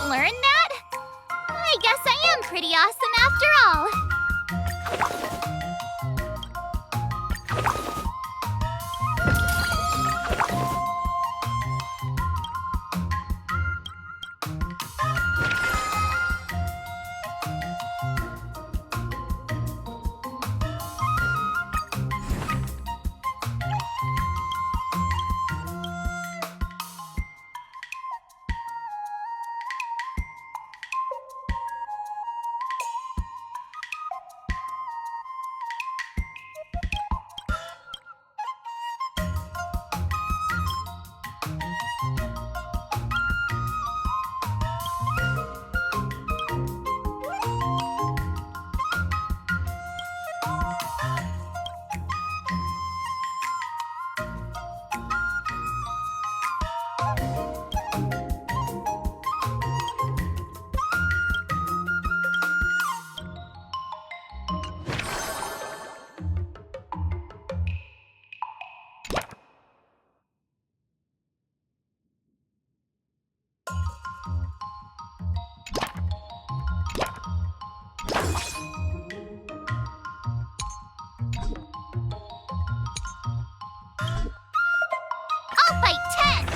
Learn that? I guess I am pretty awesome after all. I'll fight 10!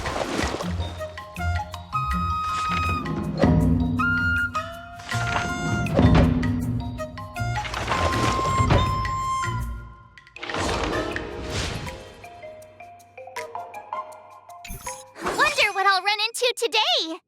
Wonder what I'll run into today!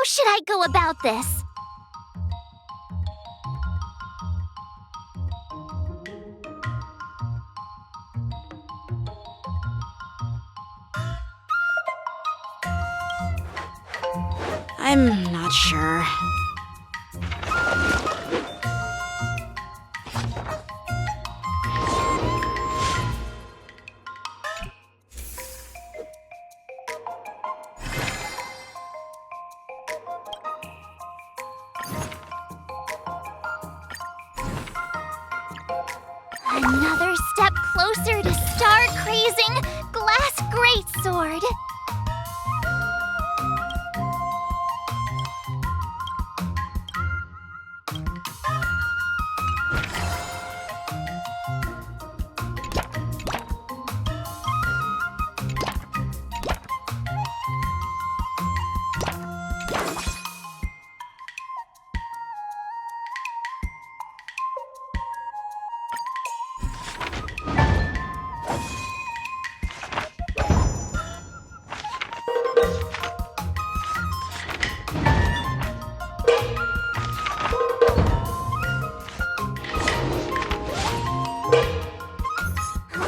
should I go about this? I'm not sure. Another step closer to star-crazing glass greatsword.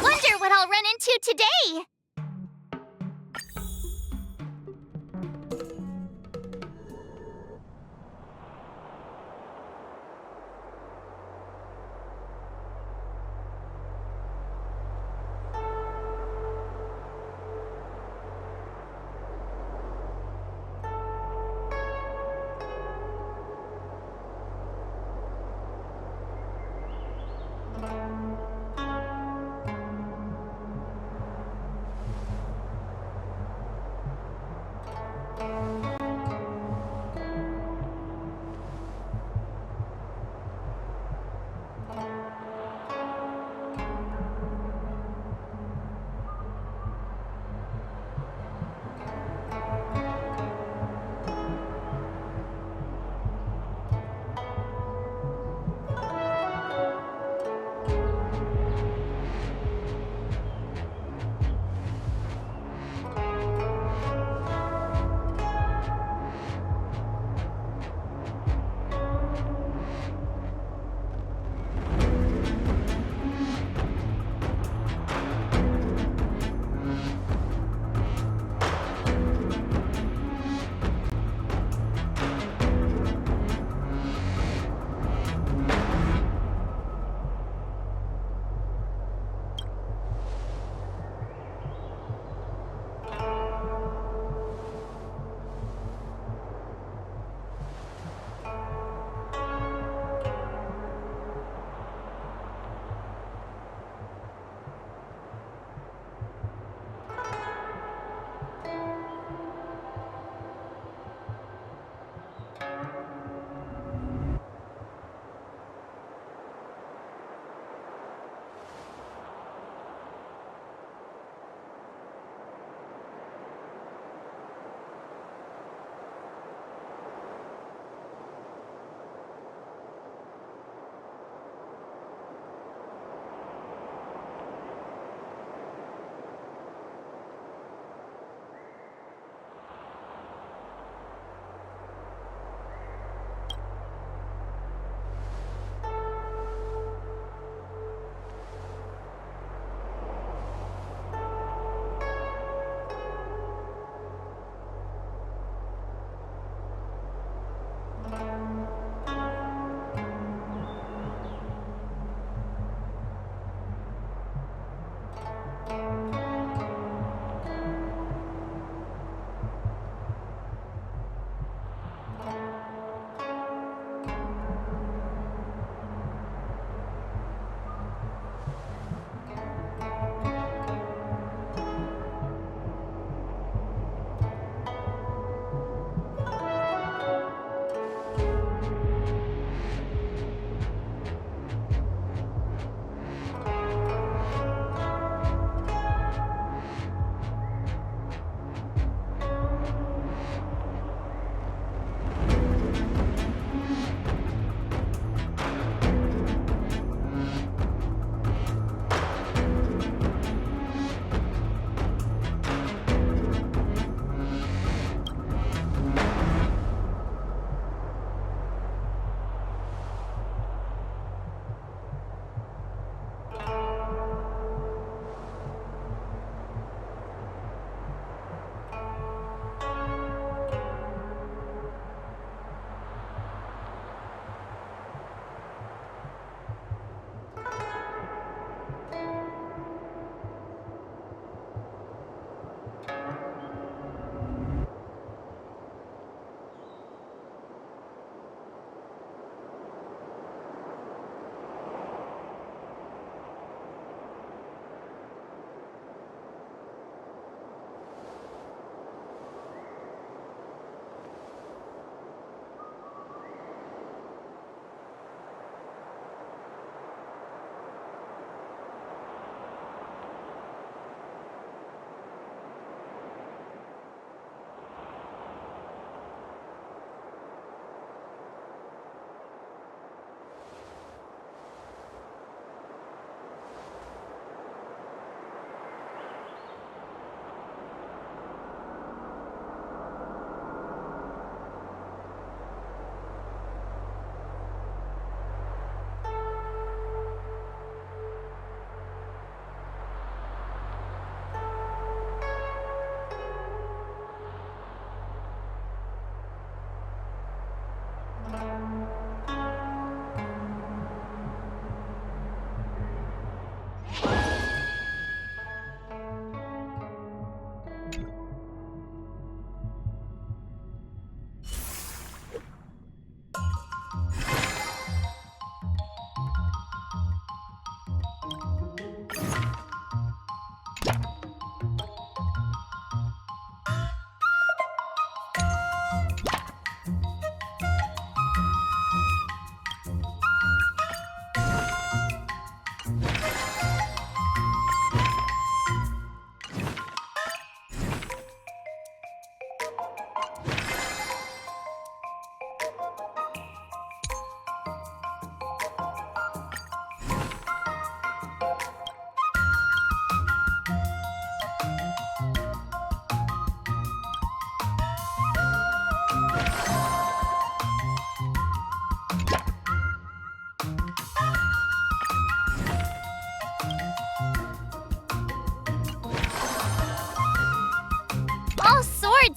Wonder what I'll run into today.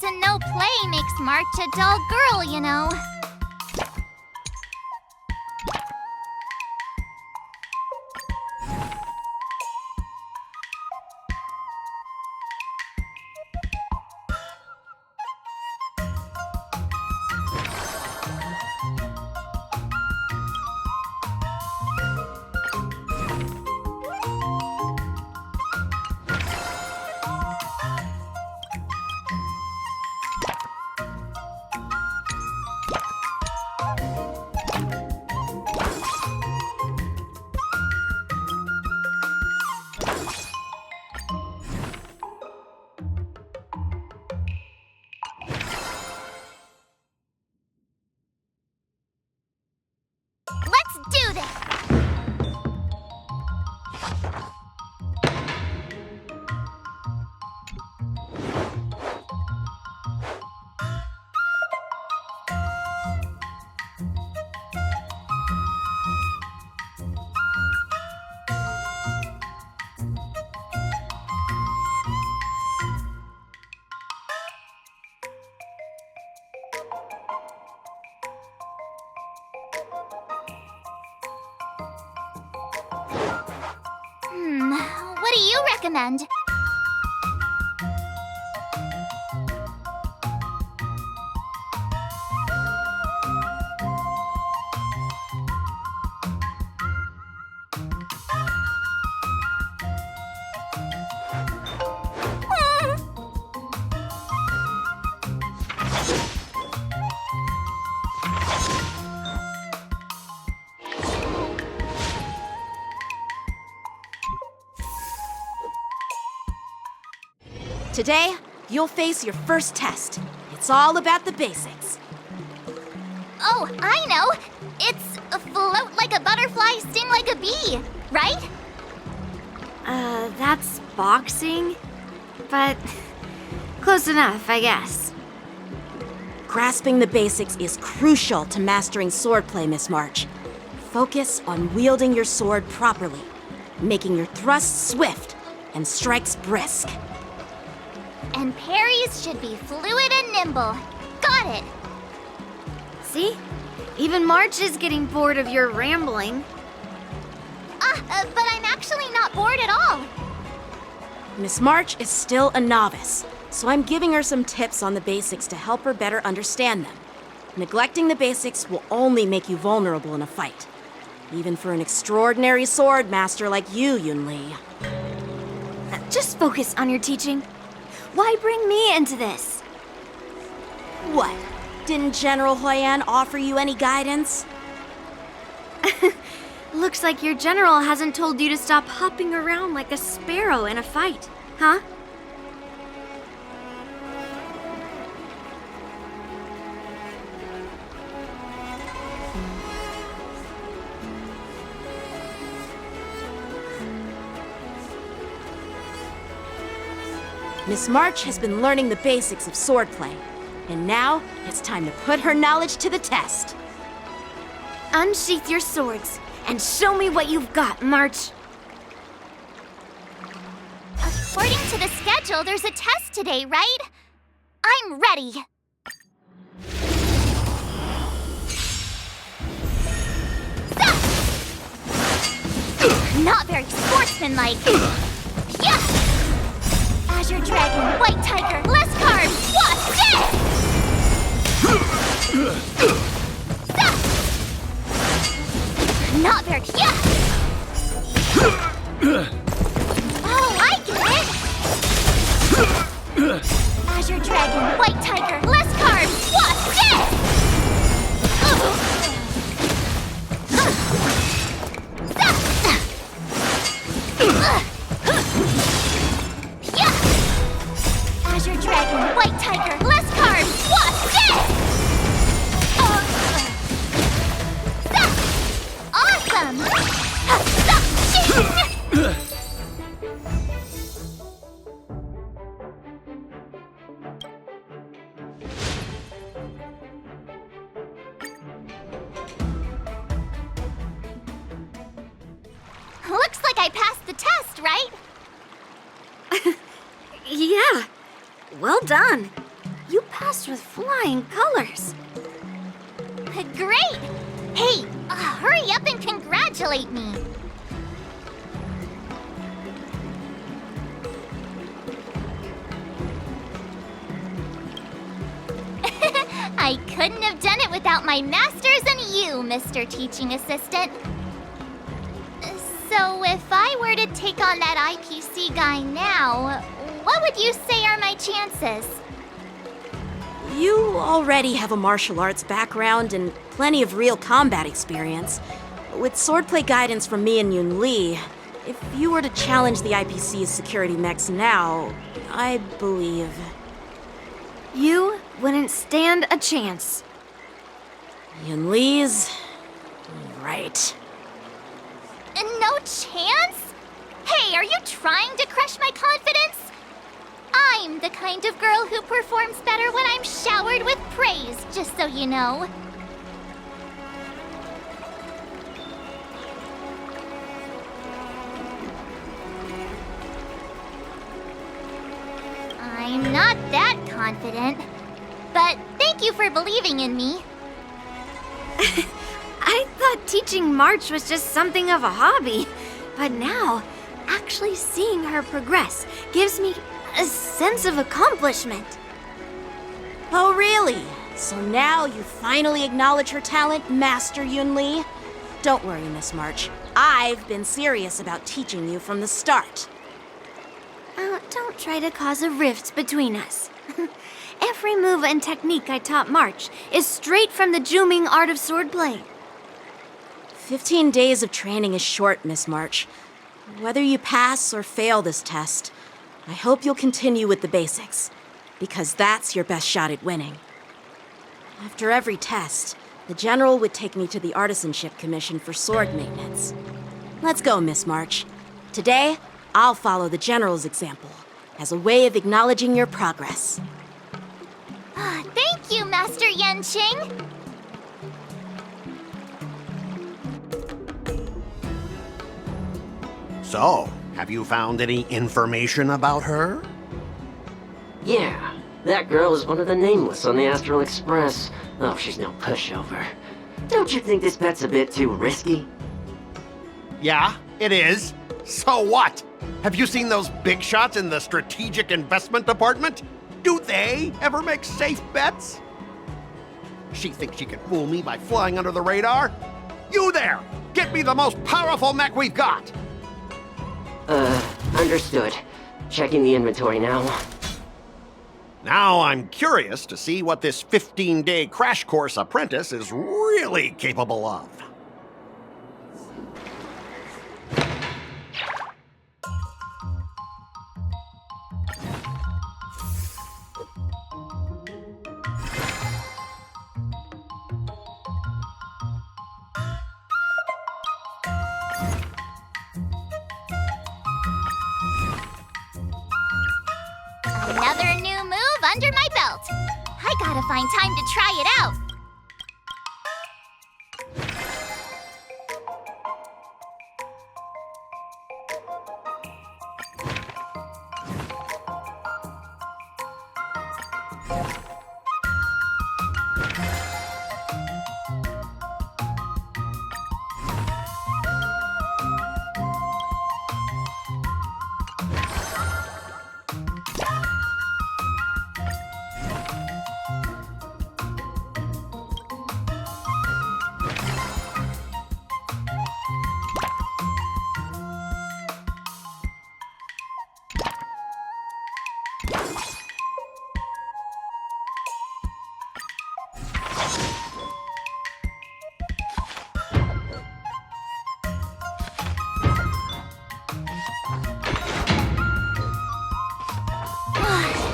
and no play makes March a dull girl, you know. Let's do this! What do you recommend? Today, you'll face your first test. It's all about the basics. Oh, I know! It's float like a butterfly, sting like a bee, right? That's boxing? But close enough, I guess. Grasping the basics is crucial to mastering swordplay, Miss March. Focus on wielding your sword properly, making your thrusts swift and strikes brisk. And parries should be fluid and nimble. Got it! See? Even March is getting bored of your rambling. But I'm actually not bored at all. Miss March is still a novice, so I'm giving her some tips on the basics to help her better understand them. Neglecting the basics will only make you vulnerable in a fight. Even for an extraordinary sword master like you, Yunli. Just focus on your teaching. Why bring me into this? What? Didn't General Huyan offer you any guidance? Looks like your general hasn't told you to stop hopping around like a sparrow in a fight, huh? Miss March has been learning the basics of swordplay, and now it's time to put her knowledge to the test. Unsheath your swords and show me what you've got, March. According to the schedule, there's a test today, right? I'm ready. Not very sportsmanlike. Yeah! Azure Dragon, White Tiger, less carbs, what's this? Not very, yeah! Oh, I get it! Azure Dragon, White Tiger, less carbs, what's this? Azure Dragon, White Tiger, less carbs, what's this? Awesome! Looks like I passed the test, right? Yeah, well done. You passed with flying colors. Great! Hey, hurry up and congratulate me. I couldn't have done it without my masters and you, Mr. Teaching Assistant. So if I were to take on that IPC guy now, what would you say are my chances? You already have a martial arts background and plenty of real combat experience. With swordplay guidance from me and Yun Li, if you were to challenge the IPC's security mechs now, I believe... You wouldn't stand a chance. Yun Li's... right. No chance? Hey, are you trying to crush my confidence? I'm the kind of girl who performs better when I'm showered with praise, just so you know. I'm not that confident, but thank you for believing in me. I thought teaching March was just something of a hobby, but now, actually seeing her progress gives me a sense of accomplishment. Oh, really? So now you finally acknowledge her talent, Master Yun Li? Don't worry, Miss March. I've been serious about teaching you from the start. Don't try to cause a rift between us. Every move and technique I taught March is straight from the Juming art of swordplay. 15 days of training is short, Miss March. Whether you pass or fail this test, I hope you'll continue with the basics, because that's your best shot at winning. After every test, the General would take me to the Artisanship Commission for sword maintenance. Let's go, Miss March. Today, I'll follow the General's example as a way of acknowledging your progress. Thank you, Master Yanqing. So, have you found any information about her? Yeah, that girl is one of the nameless on the Astral Express. Oh, she's no pushover. Don't you think this bet's a bit too risky? Yeah, it is. So what? Have you seen those big shots in the Strategic Investment Department? Do they ever make safe bets? She thinks she can fool me by flying under the radar? You there! Get me the most powerful mech we've got! Understood. Checking the inventory now. Now I'm curious to see what this 15-day crash course apprentice is really capable of. Another new move under my belt. I gotta find time to try it out.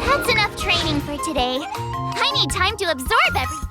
That's enough training for today. I need time to absorb everything.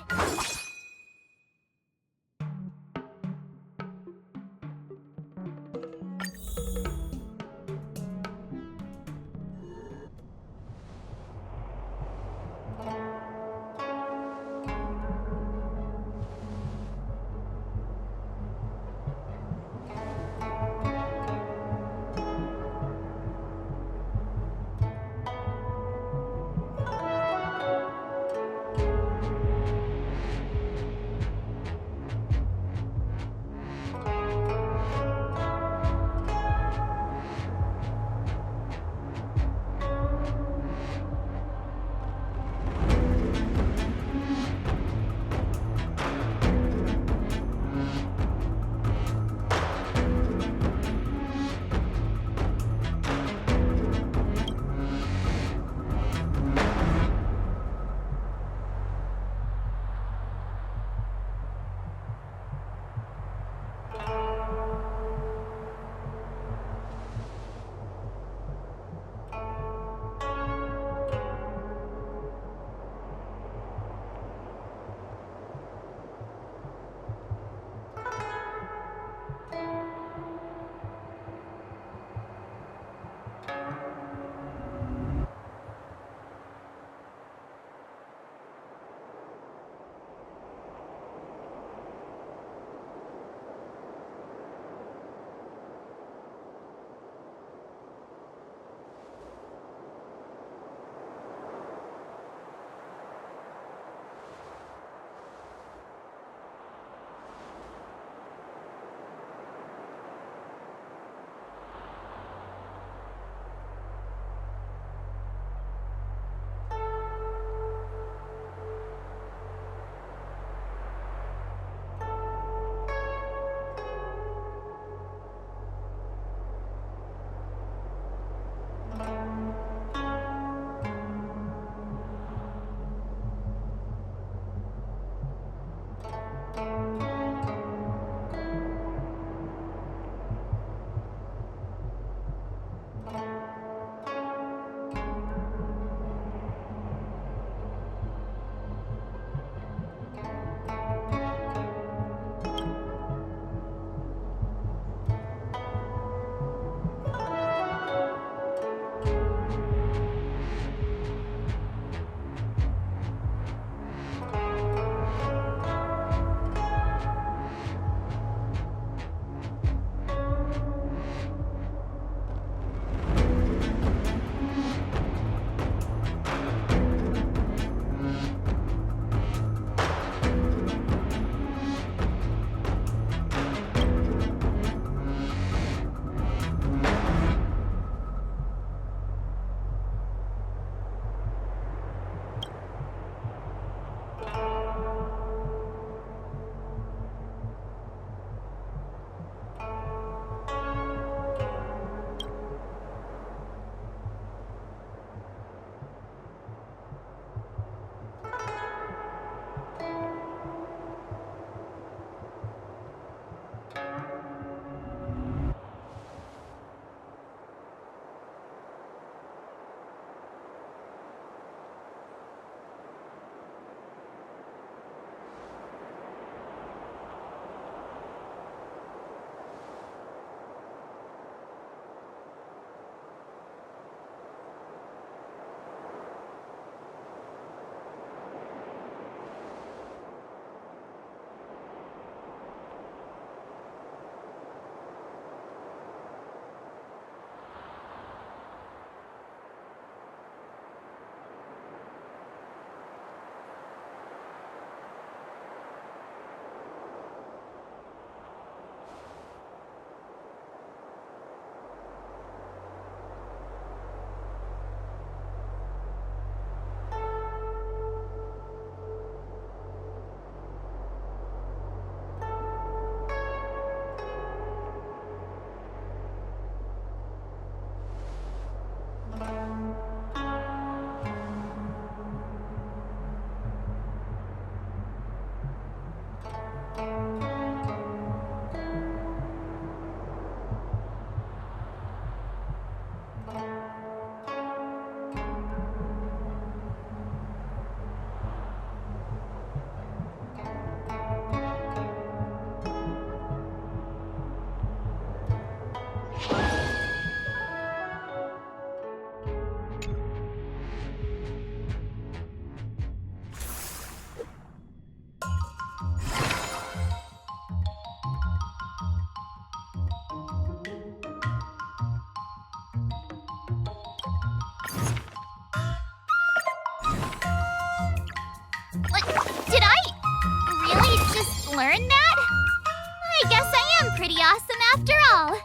awesome after all.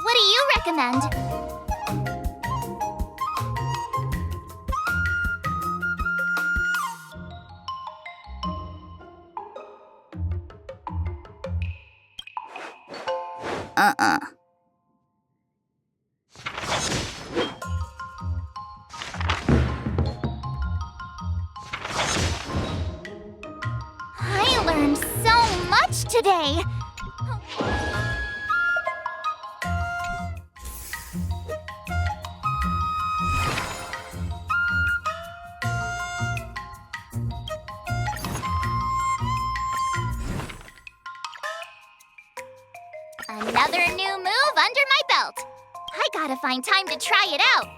What do you recommend? I learned so much today. Another new move under my belt. I gotta find time to try it out.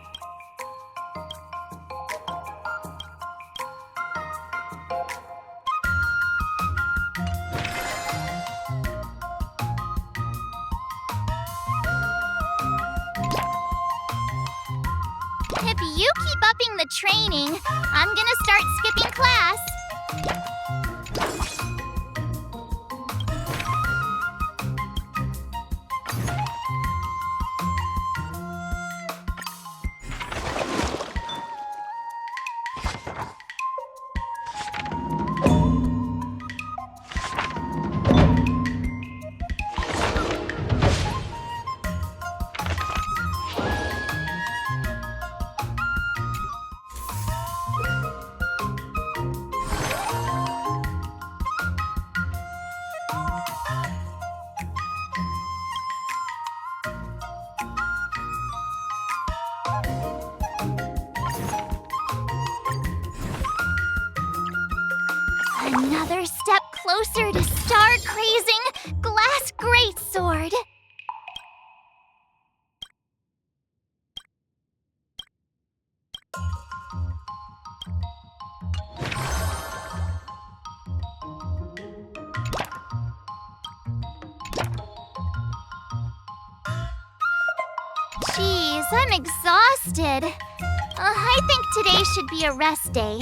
If you keep upping the training, I'm gonna start skipping class. Another step closer to star-crazing Glass Greatsword. Jeez, I'm exhausted. I think today should be a rest day.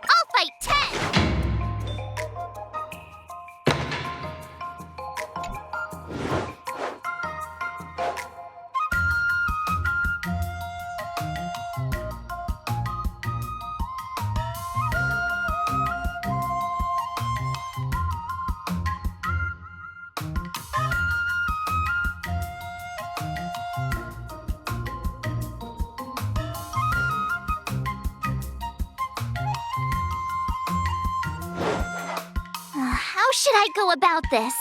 I'll fight 10! How should I go about this?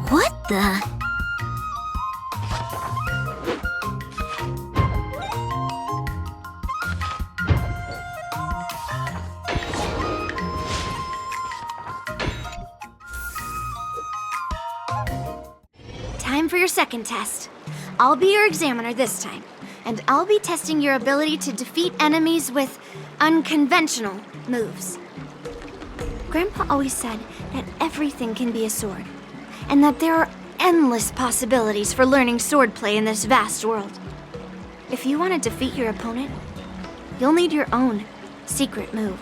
What the? Time for your second test. I'll be your examiner this time, and I'll be testing your ability to defeat enemies with unconventional moves. Grandpa always said that everything can be a sword, and that there are endless possibilities for learning swordplay in this vast world. If you want to defeat your opponent, you'll need your own secret move.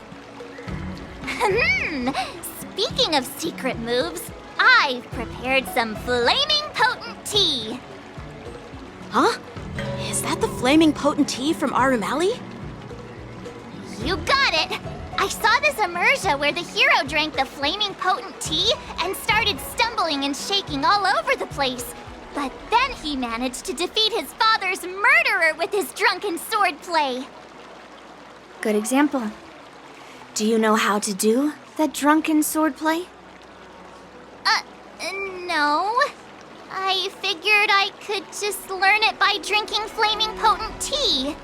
Speaking of secret moves, I've prepared some flaming potent tea. Huh? Is that the flaming potent tea from Arumali? You got it! I saw this immersion where the hero drank the flaming potent tea and started stumbling and shaking all over the place. But then he managed to defeat his father's murderer with his drunken swordplay. Good example. Do you know how to do the drunken swordplay? No. I figured I could just learn it by drinking flaming potent tea.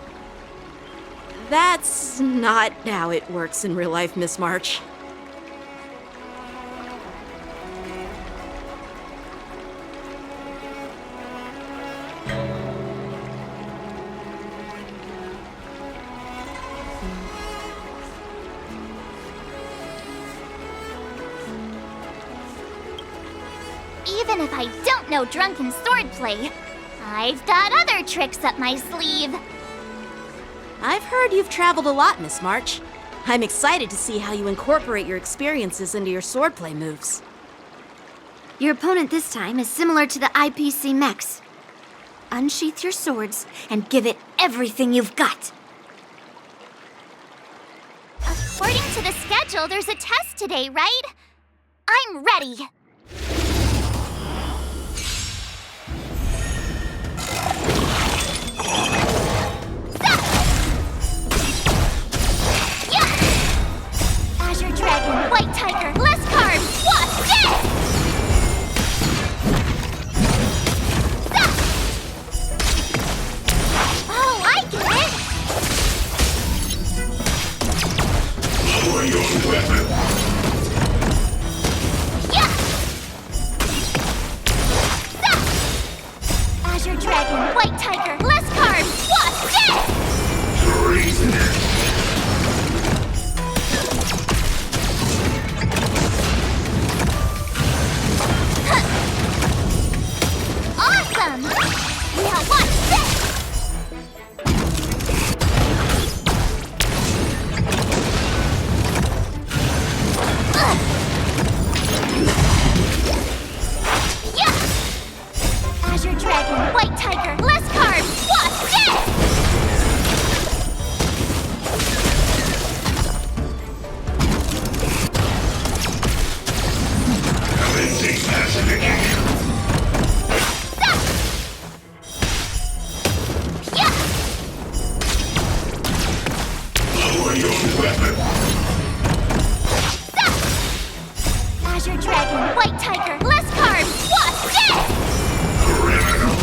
That's not how it works in real life, Miss March. Even if I don't know drunken swordplay, I've got other tricks up my sleeve. I've heard you've traveled a lot, Miss March. I'm excited to see how you incorporate your experiences into your swordplay moves. Your opponent this time is similar to the IPC mechs. Unsheath your swords and give it everything you've got. According to the schedule, there's a test today, right? I'm ready. Azure Dragon, White Tiger, less carbs, what's this? Oh, I get it! Lower your weapon. Yeah! Azure Dragon, White Tiger, less carbs, what's this? Treasonous. Awesome! Now watch this! Yeah! Azure Dragon, White Tiger, less carbs, watch this! Commencing pacification. Lower your weapon. Azure Dragon, White Tiger, less carbs, what's this? Criminal.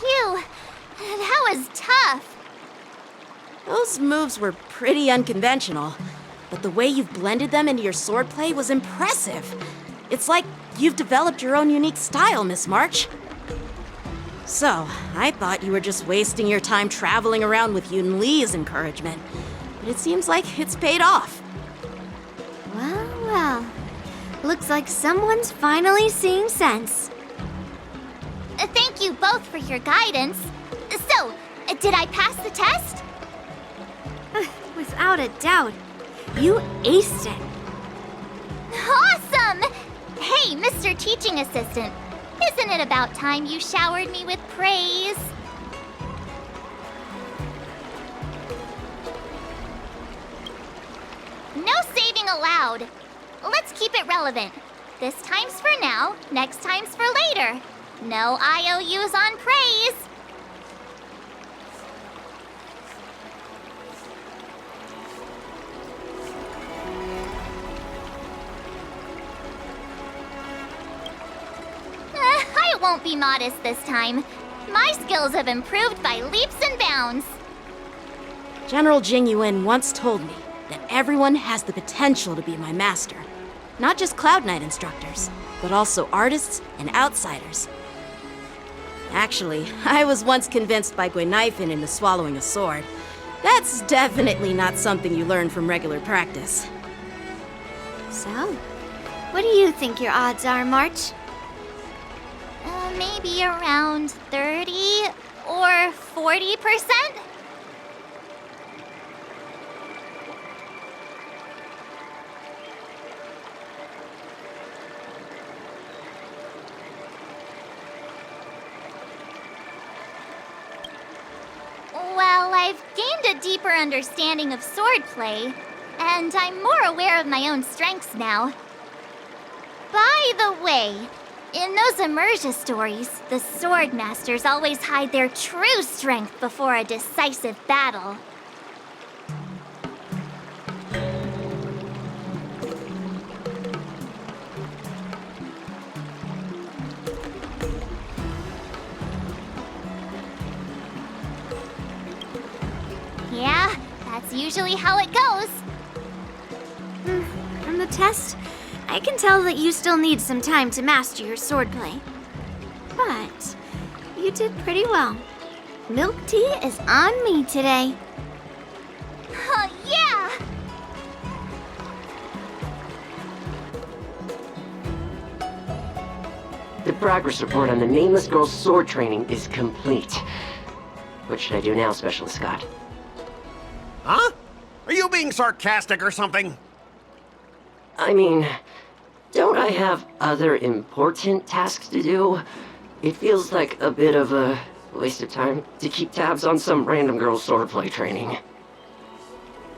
Phew, that was tough. Those moves were pretty unconventional, but the way you've blended them into your swordplay was impressive. It's like you've developed your own unique style, Miss March. So, I thought you were just wasting your time traveling around with Yun Li's encouragement, but it seems like it's paid off. Well, well. Looks like someone's finally seeing sense. Thank you both for your guidance. So, did I pass the test? Without a doubt. You aced it. Awesome! Hey, Mr. Teaching Assistant, isn't it about time you showered me with praise? No saving allowed. Let's keep it relevant. This time's for now, next time's for later. No IOUs on praise. I won't be modest this time. My skills have improved by leaps and bounds. General Jing Yuan once told me that everyone has the potential to be my master. Not just Cloud Knight instructors, but also artists and outsiders. Actually, I was once convinced by Gwenaifen into swallowing a sword. That's definitely not something you learn from regular practice. So, what do you think your odds are, March? Maybe around 30 or 40%? Well, I've gained a deeper understanding of swordplay, and I'm more aware of my own strengths now. By the way, in those Emergia stories, the sword masters always hide their true strength before a decisive battle. Yeah, that's usually how it goes. From the test, I can tell that you still need some time to master your swordplay. But you did pretty well. Milk tea is on me today. Yeah! The progress report on the nameless girl's sword training is complete. What should I do now, Specialist Scott? Huh? Are you being sarcastic or something? I mean, don't I have other important tasks to do? It feels like a bit of a waste of time to keep tabs on some random girl's swordplay training.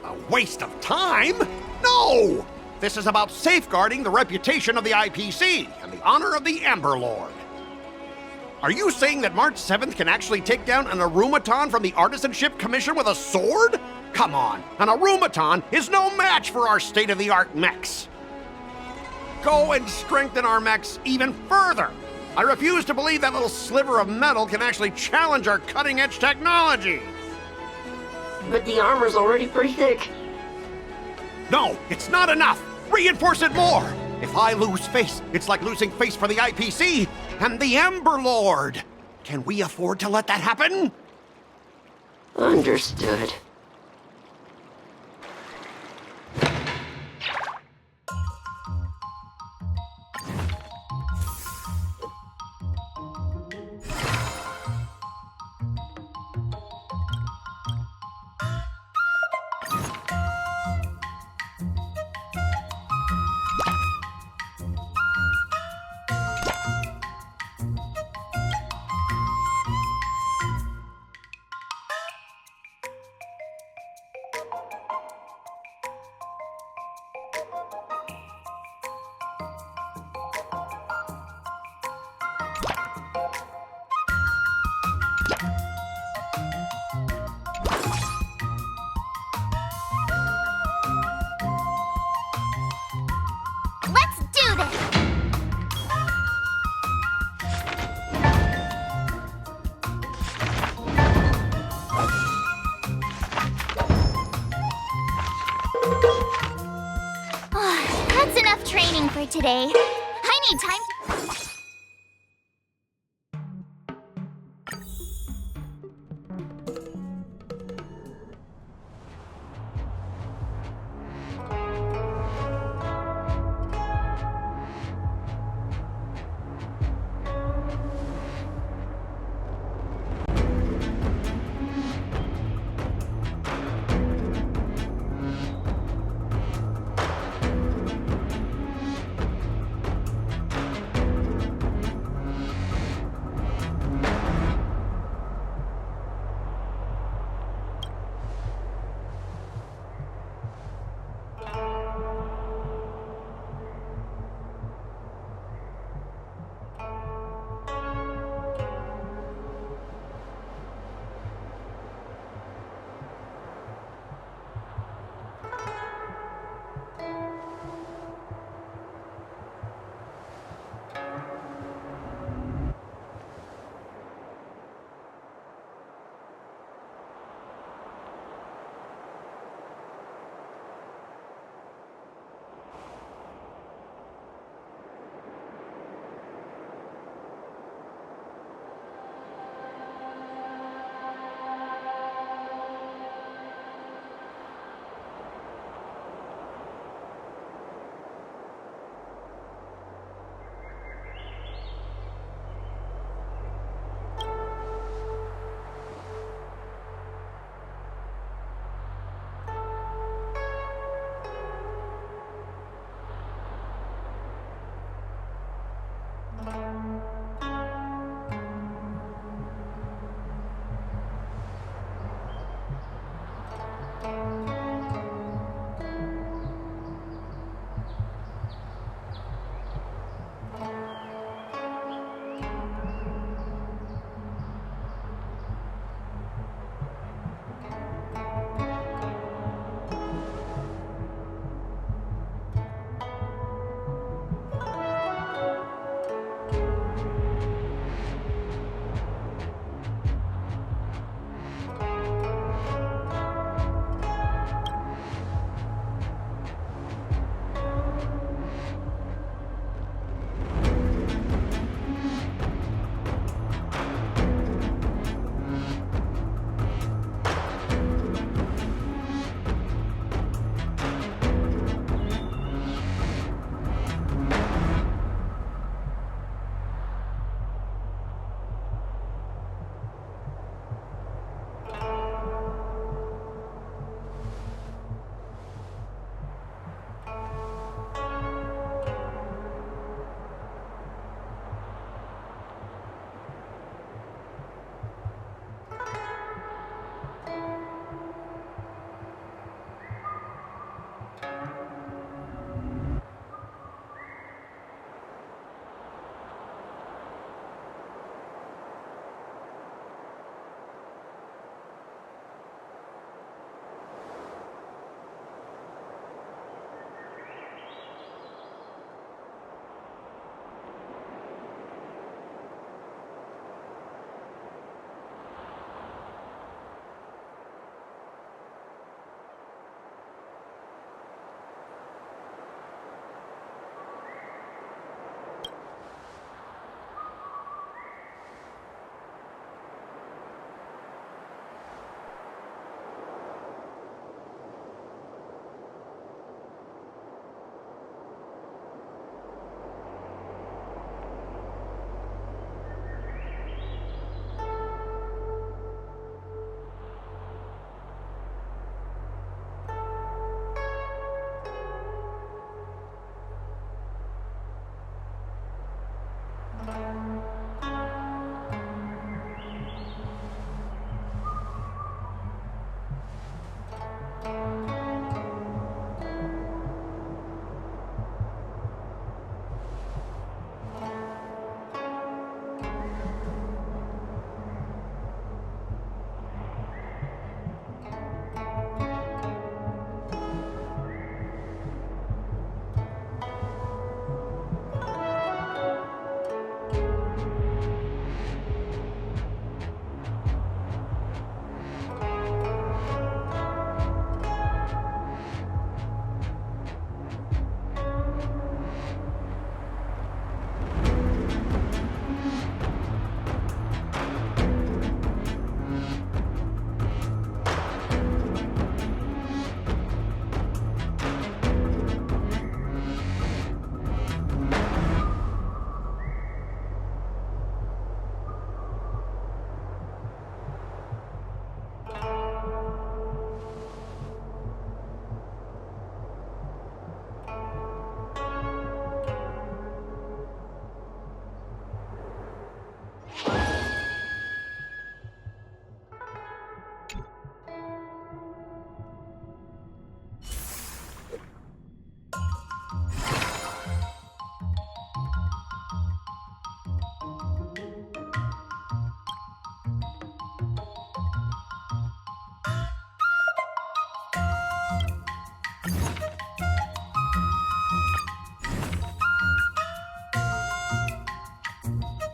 A waste of time? No! This is about safeguarding the reputation of the IPC and the honor of the Ember Lord. Are you saying that March 7th can actually take down an Arumaton from the Artisanship Commission with a sword? Come on, an Arumaton is no match for our state-of-the-art mechs. Go and strengthen our mechs even further. I refuse to believe that little sliver of metal can actually challenge our cutting-edge technology. But the armor's already pretty thick. No, it's not enough. Reinforce it more. If I lose face, it's like losing face for the IPC and the Ember Lord. Can we afford to let that happen? Understood. Let's do this! That's enough training for today. I need time to...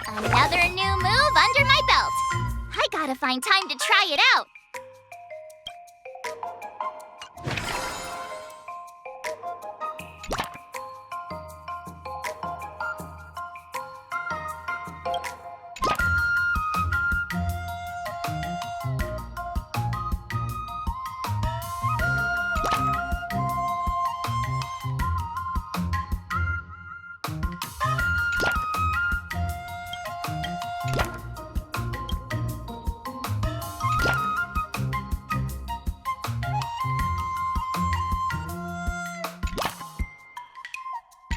Another new move under my belt. I gotta find time to try it out.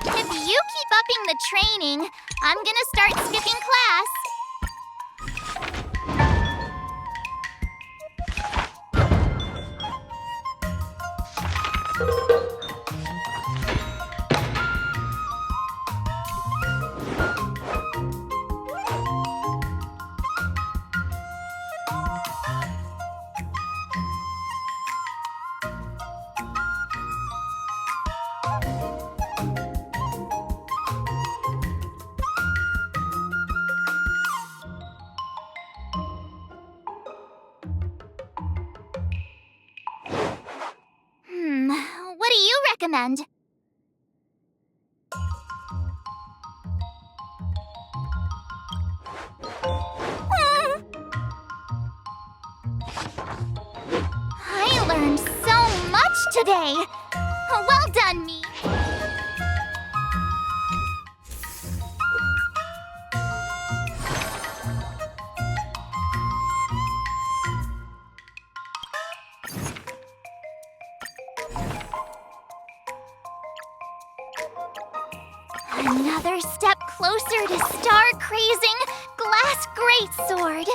If you keep upping the training, I'm gonna start skipping class. What do you recommend? I learned so much today. Well done, me. Another step closer to star-crazing glass greatsword.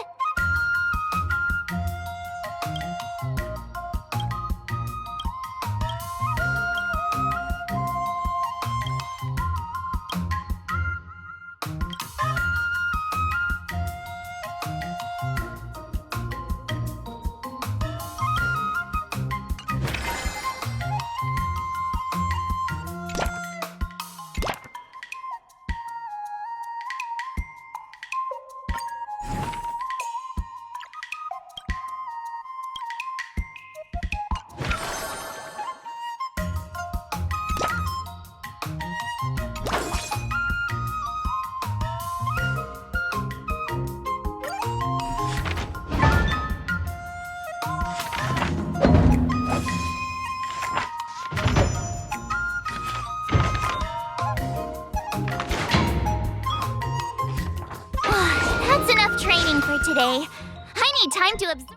That's enough training for today. I need time to absorb.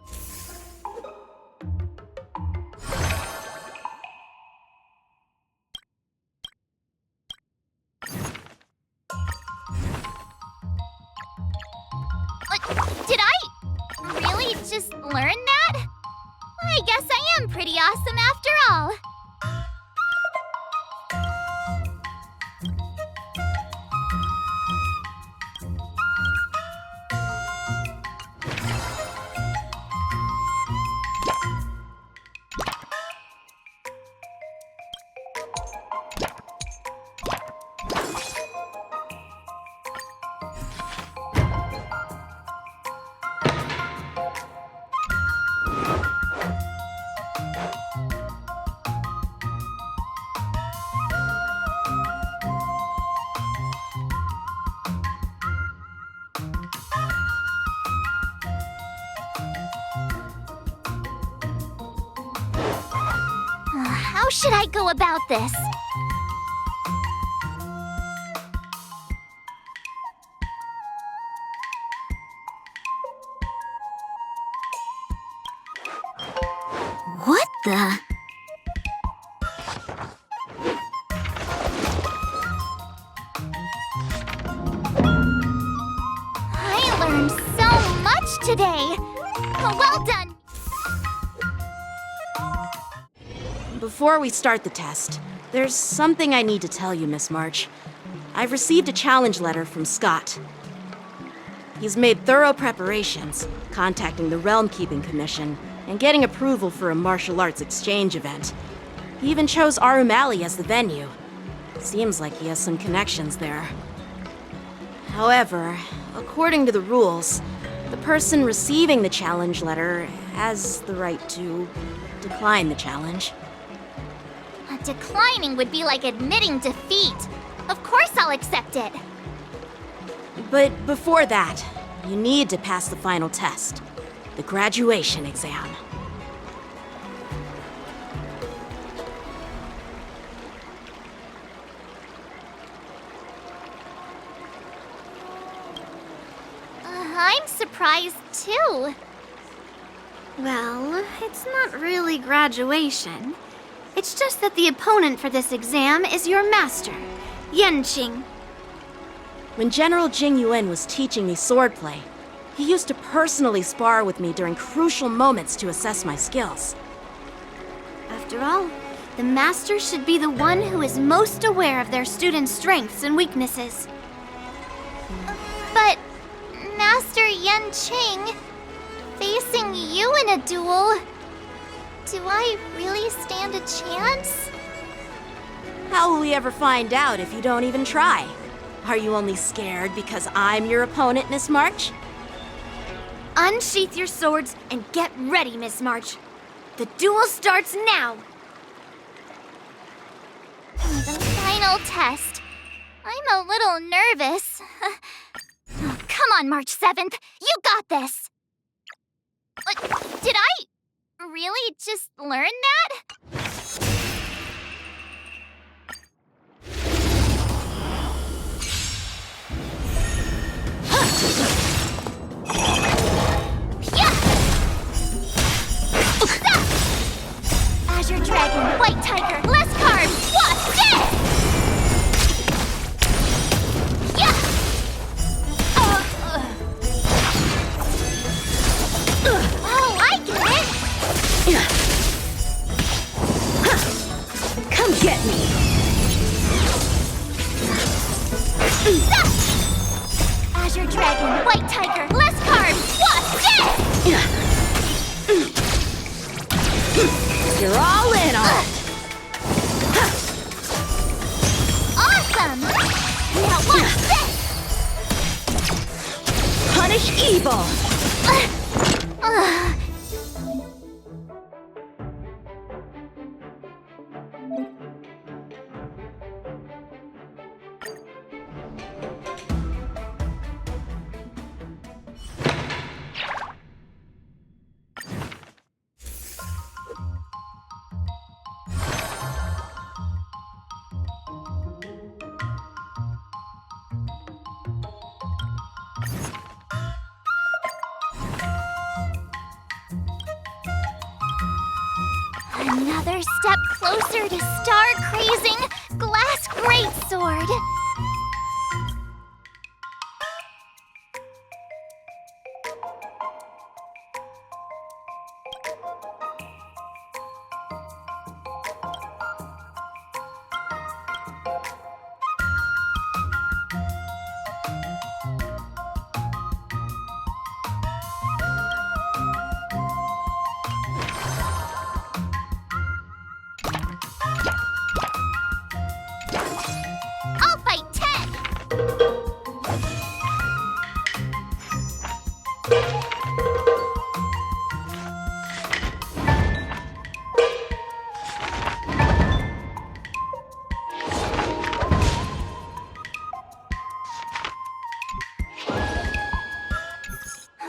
Did I really just learn that? I guess I am pretty awesome after all. How should I go about this? What the? I learned so much today. Well done. Before we start the test, there's something I need to tell you, Miss March. I've received a challenge letter from Scott. He's made thorough preparations, contacting the Realm Keeping Commission, and getting approval for a martial arts exchange event. He even chose Arumali as the venue. Seems like he has some connections there. However, according to the rules, the person receiving the challenge letter has the right to decline the challenge. Declining would be like admitting defeat. Of course I'll accept it. But before that, you need to pass the final test, the graduation exam. I'm surprised too. Well, it's not really graduation. It's just that the opponent for this exam is your master, Yenqing. When General Jing Yuan was teaching me swordplay, he used to personally spar with me during crucial moments to assess my skills. After all, the master should be the one who is most aware of their students' strengths and weaknesses. But, Master Yan Qing, facing you in a duel, do I really stand a chance? How will we ever find out if you don't even try? Are you only scared because I'm your opponent, Miss March? Unsheath your swords and get ready, Miss March. The duel starts now! The final test. I'm a little nervous. Come on, March 7th. You got this! Did I really just learn that? Azure Dragon, White Tiger, less carbs, what's this? Yeah! Oh, I get it! Come get me! Azure Dragon, White Tiger, less carbs, what's this? You're all in on it! Awesome! Now what's this? Punish evil! Another step closer to star-crazing Glass Greatsword. I'll fight 10!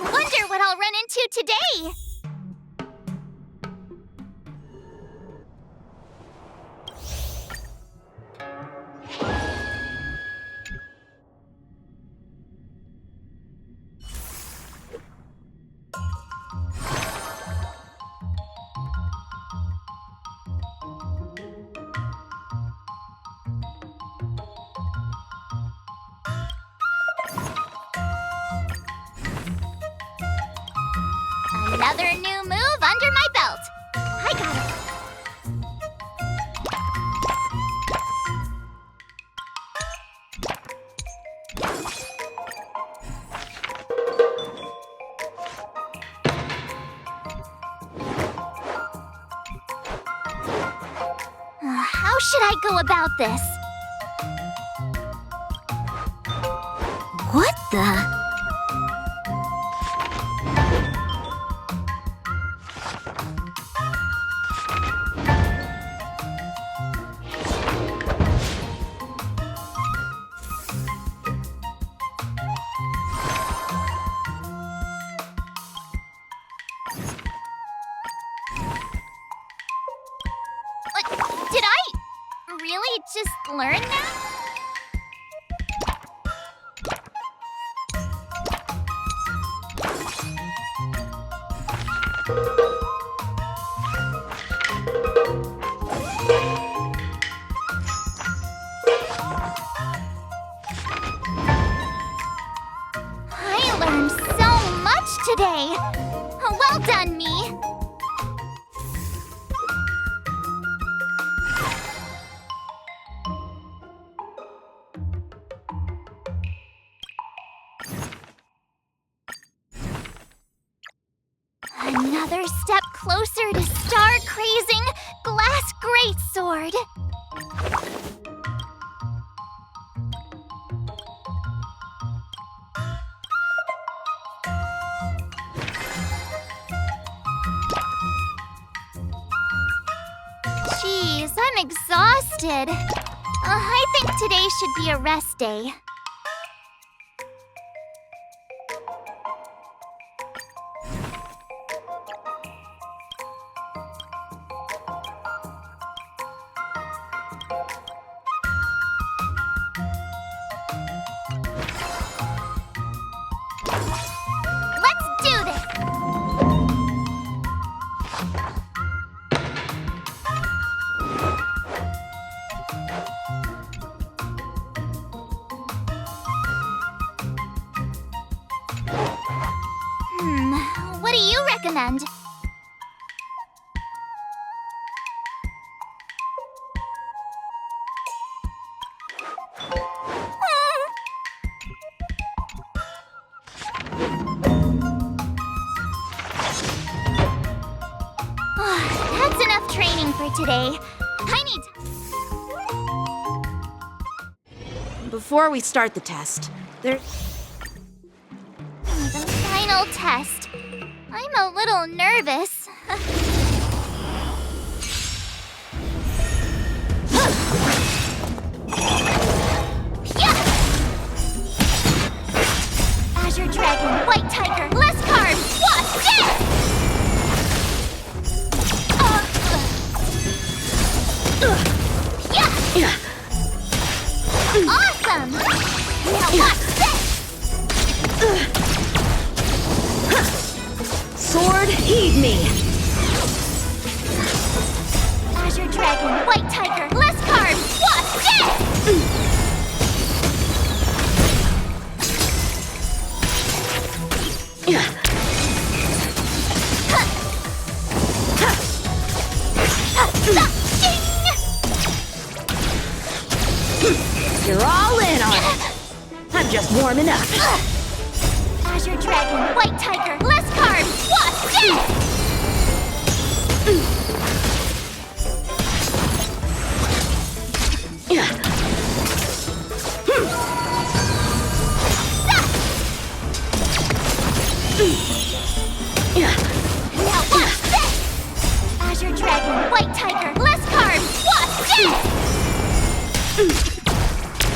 Wonder what I'll run into today! Another new move under my belt. I got it. How should I go about this? What the? Did I really just learn that? way! Well done, me! Another step closer to star-crazing Glass Greatsword! Jeez, I'm exhausted. I think today should be a rest day. Let's do this! What do you recommend? That's enough training for today. I need to... Before we start the test, there... The final test. I'm a little nervous. Azure Dragon, White Tiger, less carbs, what? Yes! Yeah! Awesome! Now watch this! Sword, heed me! Azure Dragon, White Tiger, less carbs, watch this! You're all in on it! I'm just warming up. Azure Dragon, White Tiger, less carbs, watch this! Now watch this! Azure Dragon, White Tiger, less carbs, watch this!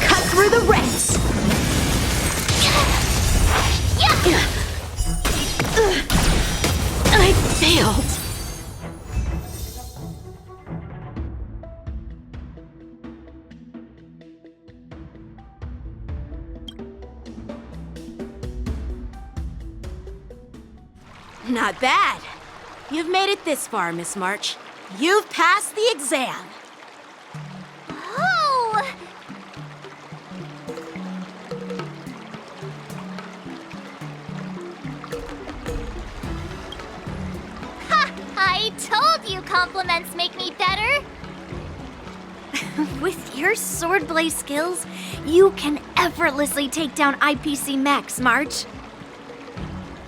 Cut through the ranks! I failed. Not bad. You've made it this far, Miss March. You've passed the exam. Oh! Ha! I told you compliments make me better. With your swordblade skills, you can effortlessly take down IPC Max, March.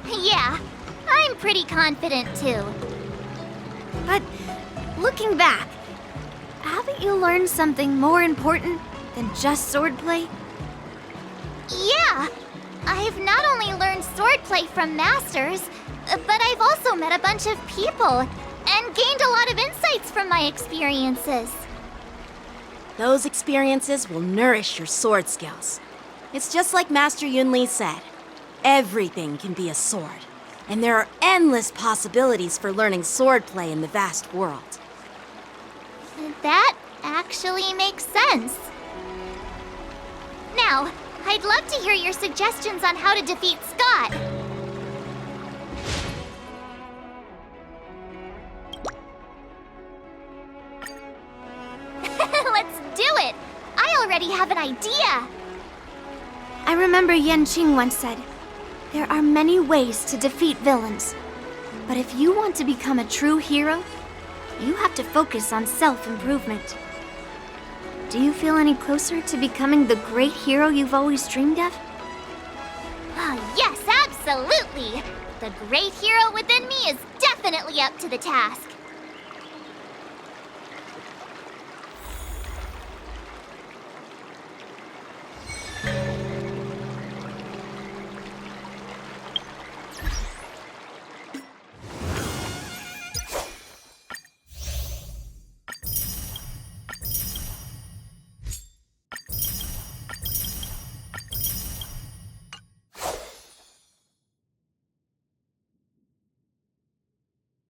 Yeah, I'm pretty confident too. But looking back, haven't you learned something more important than just swordplay? Yeah, I've not only learned swordplay from masters, but I've also met a bunch of people and gained a lot of insights from my experiences. Those experiences will nourish your sword skills. It's just like Master Yunli said. Everything can be a sword, and there are endless possibilities for learning swordplay in the vast world. That actually makes sense. Now, I'd love to hear your suggestions on how to defeat Scott. Let's do it! I already have an idea! I remember Yan Qing once said, There are many ways to defeat villains. But if you want to become a true hero, you have to focus on self-improvement. Do you feel any closer to becoming the great hero you've always dreamed of? Yes, absolutely! The great hero within me is definitely up to the task.